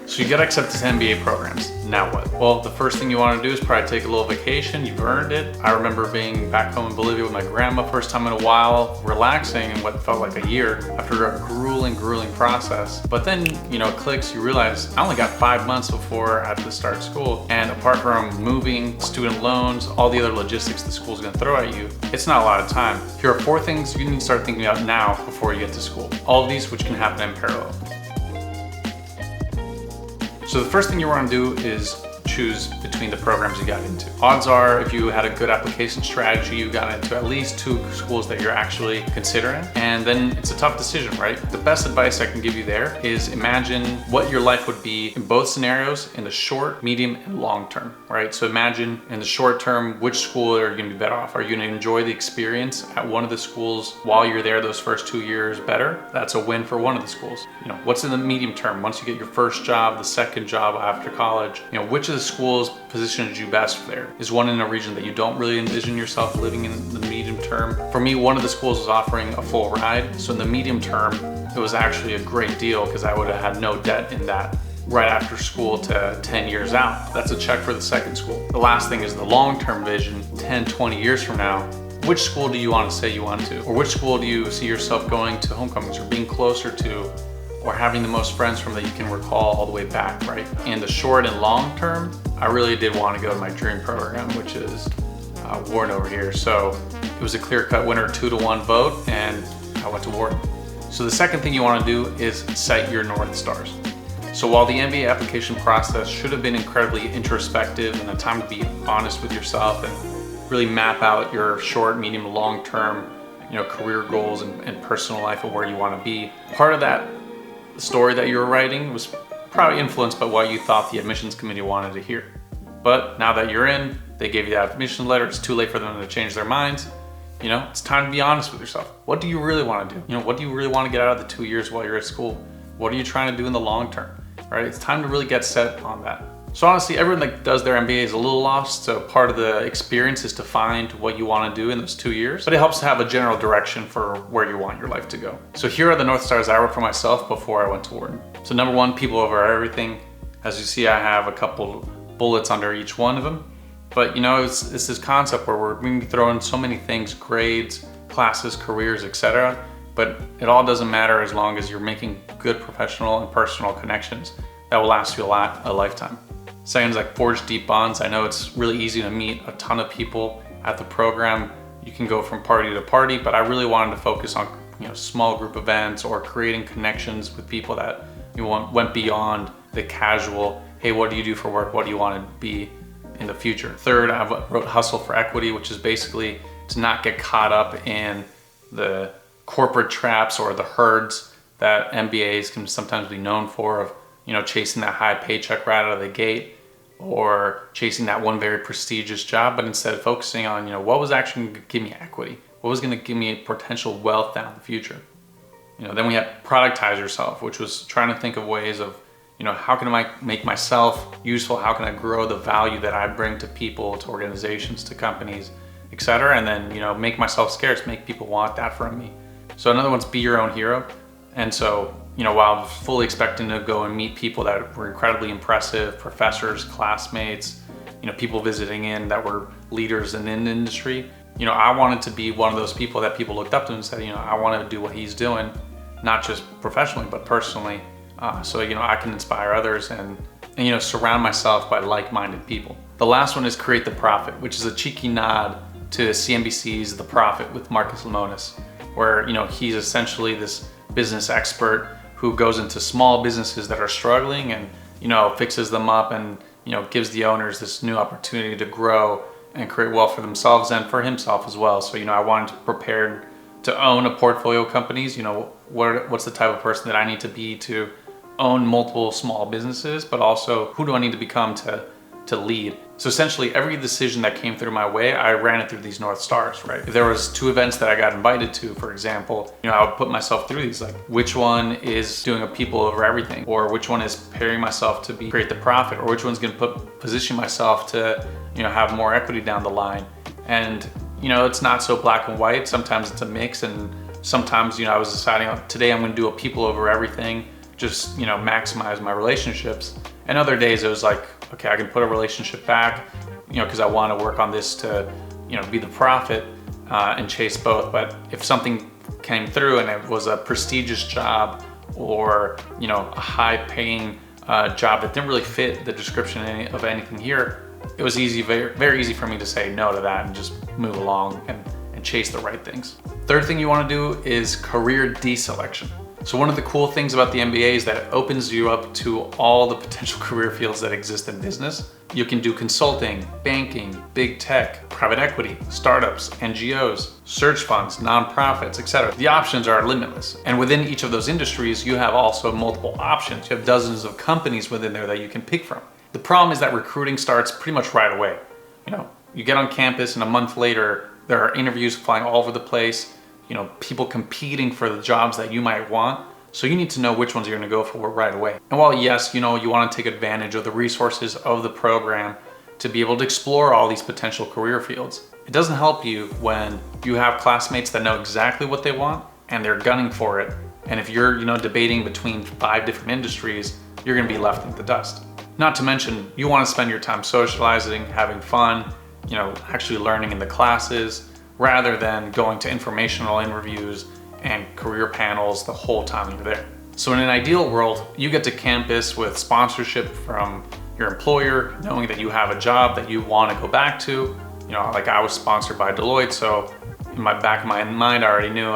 So you get accepted to MBA programs. Now what? Well, the first thing you want to do is probably take a little vacation. You've earned it. I remember being back home in Bolivia with my grandma, first time in a while, relaxing in what felt like a year after a grueling process. But then, it clicks, you realize I only got 5 months before I had to start school. And apart from moving, student loans, all the other logistics the school's gonna throw at you, it's not a lot of time. Here are 4 things you need to start thinking about now before you get to school. All of these which can happen in parallel. So the first thing you want to do is choose between the programs you got into. Odds are, if you had a good application strategy, you got into at least 2 schools that you're actually considering, and then it's a tough decision, right? The best advice I can give you there is imagine what your life would be in both scenarios in the short, medium, and long term, right? So imagine in the short term, which school are you gonna be better off? Are you gonna enjoy the experience at one of the schools while you're there those first 2 years better? That's a win for one of the schools. What's in the medium term? Once you get your first job, the second job after college, which of the schools positioned you best there? Is one in a region that you don't really envision yourself living in the medium term? For me, one of the schools was offering a full ride. So in the medium term, it was actually a great deal because I would have had no debt in that right after school to 10 years out. That's a check for the second school. The last thing is the long-term vision, 10, 20 years from now. Which school do you want to say you want to? Or which school do you see yourself going to homecomings or being closer to, or having the most friends from that you can recall all the way back, right? In the short and long term, I really did want to go to my dream program, which is Wharton over here. So it was a clear-cut winner, 2-to-1 vote, and I went to Wharton. So the second thing you want to do is set your North Stars. So while the MBA application process should have been incredibly introspective and a time to be honest with yourself and really map out your short, medium, long-term, career goals and personal life and where you want to be, part of that story that you were writing was probably influenced by what you thought the admissions committee wanted to hear. But now that you're in, they gave you that admission letter, it's too late for them to change their minds. It's time to be honest with yourself. What do you really want to do? What do you really want to get out of the 2 years while you're at school? What are you trying to do in the long term, right? It's time to really get set on that. So honestly, everyone that does their MBA is a little lost. So part of the experience is to find what you want to do in those 2 years, but it helps to have a general direction for where you want your life to go. So here are the North Stars I wrote for myself before I went to Wharton. So number 1, people over everything. As you see, I have a couple bullets under each one of them. But it's this concept where we're going to be throwing so many things, grades, classes, careers, etc. But it all doesn't matter as long as you're making good professional and personal connections that will last you a lifetime. Second is like forge deep bonds. I know it's really easy to meet a ton of people at the program. You can go from party to party, but I really wanted to focus on small group events or creating connections with people that went beyond the casual, hey, what do you do for work? What do you want to be in the future? Third, I wrote hustle for equity, which is basically to not get caught up in the corporate traps or the herds that MBAs can sometimes be known for, of chasing that high paycheck right out of the gate, or chasing that one very prestigious job, but instead focusing on, what was actually going to give me equity? What was going to give me potential wealth down the future? Then we had productize yourself, which was trying to think of ways of, how can I make myself useful? How can I grow the value that I bring to people, to organizations, to companies, etc. And then, make myself scarce, make people want that from me. So another one's be your own hero. And so, while fully expecting to go and meet people that were incredibly impressive, professors, classmates, people visiting in that were leaders in the industry, I wanted to be one of those people that people looked up to and said, I want to do what he's doing, not just professionally, but personally. So, I can inspire others and surround myself by like-minded people. The last one is create the profit, which is a cheeky nod to CNBC's The Profit with Marcus Lemonis, where, he's essentially this business expert who goes into small businesses that are struggling and, fixes them up and, gives the owners this new opportunity to grow and create wealth for themselves and for himself as well. So, I wanted to prepare to own a portfolio of companies. What's the type of person that I need to be to own multiple small businesses, but also who do I need to become to lead? So essentially every decision that came through my way, I ran it through these North Stars, right? If there was 2 events that I got invited to, for example, I would put myself through these, like which one is doing a people over everything, or which one is preparing myself to create the profit, or which one's going to position myself to, have more equity down the line. And, it's not so black and white. Sometimes it's a mix. And sometimes, I was deciding today I'm going to do a people over everything. just, maximize my relationships. And other days it was like, okay, I can put a relationship back, because I want to work on this to, be the profit and chase both. But if something came through and it was a prestigious job or, a high paying job that didn't really fit the description of anything here, it was easy, very, very easy for me to say no to that and just move along and chase the right things. Third thing you want to do is career deselection. So one of the cool things about the MBA is that it opens you up to all the potential career fields that exist in business. You can do consulting, banking, big tech, private equity, startups, NGOs, search funds, nonprofits, etc. The options are limitless. And within each of those industries, you have also multiple options. You have dozens of companies within there that you can pick from. The problem is that recruiting starts pretty much right away. You get on campus and a month later, there are interviews flying all over the place, people competing for the jobs that you might want. So you need to know which ones you're gonna go for right away. And while yes, you wanna take advantage of the resources of the program to be able to explore all these potential career fields, it doesn't help you when you have classmates that know exactly what they want and they're gunning for it. And if you're, debating between 5 different industries, you're gonna be left in the dust. Not to mention, you wanna spend your time socializing, having fun, actually learning in the classes, rather than going to informational interviews and career panels the whole time you're there. So in an ideal world, you get to campus with sponsorship from your employer, knowing that you have a job that you want to go back to. Like I was sponsored by Deloitte, so in my back of my mind, I already knew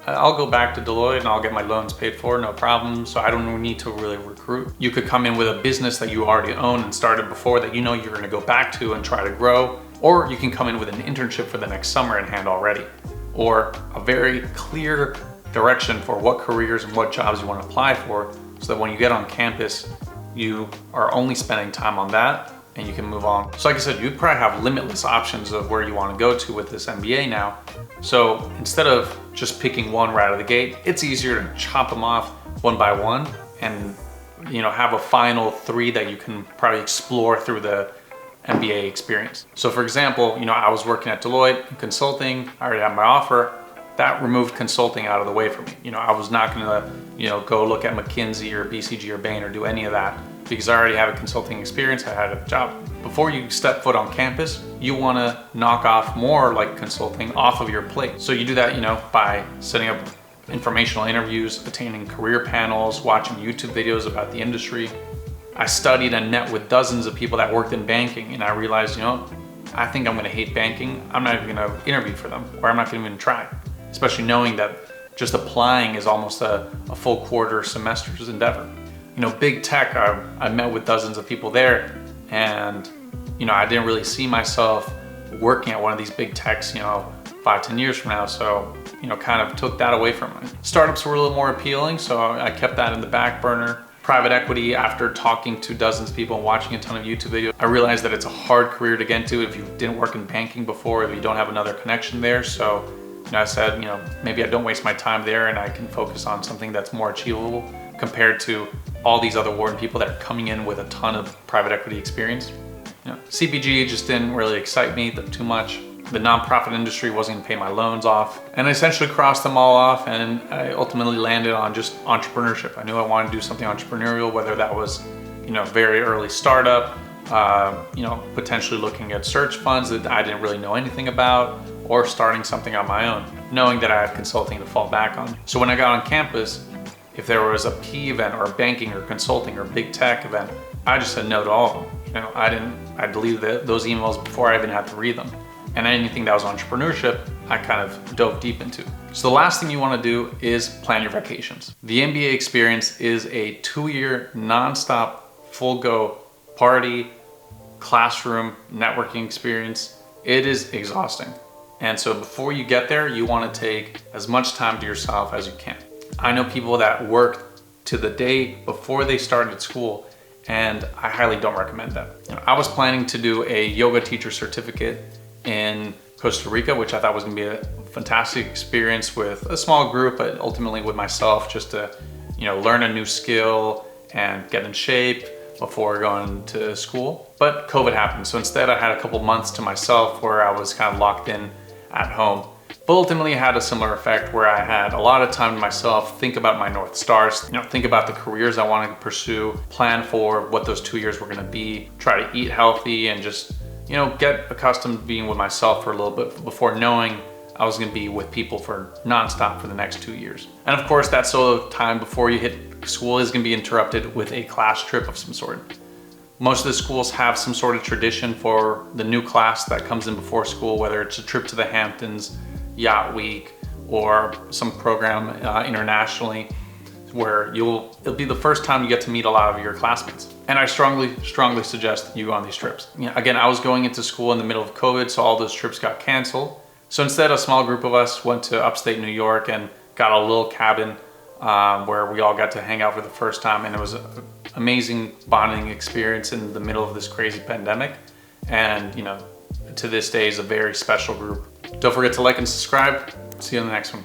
I'll go back to Deloitte and I'll get my loans paid for, no problem. So I don't need to really recruit. You could come in with a business that you already own and started before that you're gonna go back to and try to grow. Or you can come in with an internship for the next summer in hand already. Or a very clear direction for what careers and what jobs you want to apply for, so that when you get on campus, you are only spending time on that and you can move on. So like I said, you probably have limitless options of where you want to go to with this MBA now. So instead of just picking one right out of the gate, it's easier to chop them off one by one and have a final 3 that you can probably explore through the MBA experience. So for example, I was working at Deloitte in consulting, I already had my offer. That removed consulting out of the way for me. I was not gonna, go look at McKinsey or BCG or Bain or do any of that because I already have a consulting experience, I had a job. Before you step foot on campus, you wanna knock off more like consulting off of your plate. So you do that, by setting up informational interviews, attending career panels, watching YouTube videos about the industry. I studied and met with dozens of people that worked in banking, and I realized, I think I'm gonna hate banking. I'm not even gonna interview for them, or I'm not gonna even try. Especially knowing that just applying is almost a full quarter semester's endeavor. Big tech, I met with dozens of people there, and I didn't really see myself working at one of these big techs, 5-10 years from now. So, kind of took that away from me. Startups were a little more appealing, so I kept that in the back burner. Private equity, after talking to dozens of people and watching a ton of YouTube videos, I realized that it's a hard career to get into if you didn't work in banking before, if you don't have another connection there. So, I said, maybe I don't waste my time there and I can focus on something that's more achievable compared to all these other Wharton people that are coming in with a ton of private equity experience. CPG just didn't really excite me too much. The nonprofit industry wasn't gonna pay my loans off. And I essentially crossed them all off, and I ultimately landed on just entrepreneurship. I knew I wanted to do something entrepreneurial, whether that was, very early startup, potentially looking at search funds that I didn't really know anything about, or starting something on my own, knowing that I had consulting to fall back on. So when I got on campus, if there was a PE event or a banking or consulting or big tech event, I just said no to all of them. I deleted those emails before I even had to read them. And anything that was entrepreneurship, I kind of dove deep into. So the last thing you want to do is plan your vacations. The MBA Experience is a 2-year nonstop full go party, classroom, networking experience. It is exhausting. And so before you get there, you want to take as much time to yourself as you can. I know people that work to the day before they started school, and I highly don't recommend that. I was planning to do a yoga teacher certificate in Costa Rica, which I thought was gonna be a fantastic experience with a small group, but ultimately with myself, just to learn a new skill and get in shape before going to school. But COVID happened, so instead I had a couple months to myself where I was kind of locked in at home. But ultimately it had a similar effect where I had a lot of time to myself, think about my North Stars, think about the careers I wanted to pursue, plan for what those 2 years were gonna be, try to eat healthy and just, get accustomed to being with myself for a little bit before knowing I was gonna be with people for nonstop for the next 2 years. And of course, that solo time before you hit school is gonna be interrupted with a class trip of some sort. Most of the schools have some sort of tradition for the new class that comes in before school, whether it's a trip to the Hamptons, Yacht Week, or some program internationally where it'll be the first time you get to meet a lot of your classmates. And I strongly suggest you go on these trips. Again, I was going into school in the middle of COVID, so all those trips got canceled. So instead, a small group of us went to upstate New York and got a little cabin where we all got to hang out for the first time. And it was an amazing bonding experience in the middle of this crazy pandemic. And, to this day is a very special group. Don't forget to like and subscribe. See you in the next one.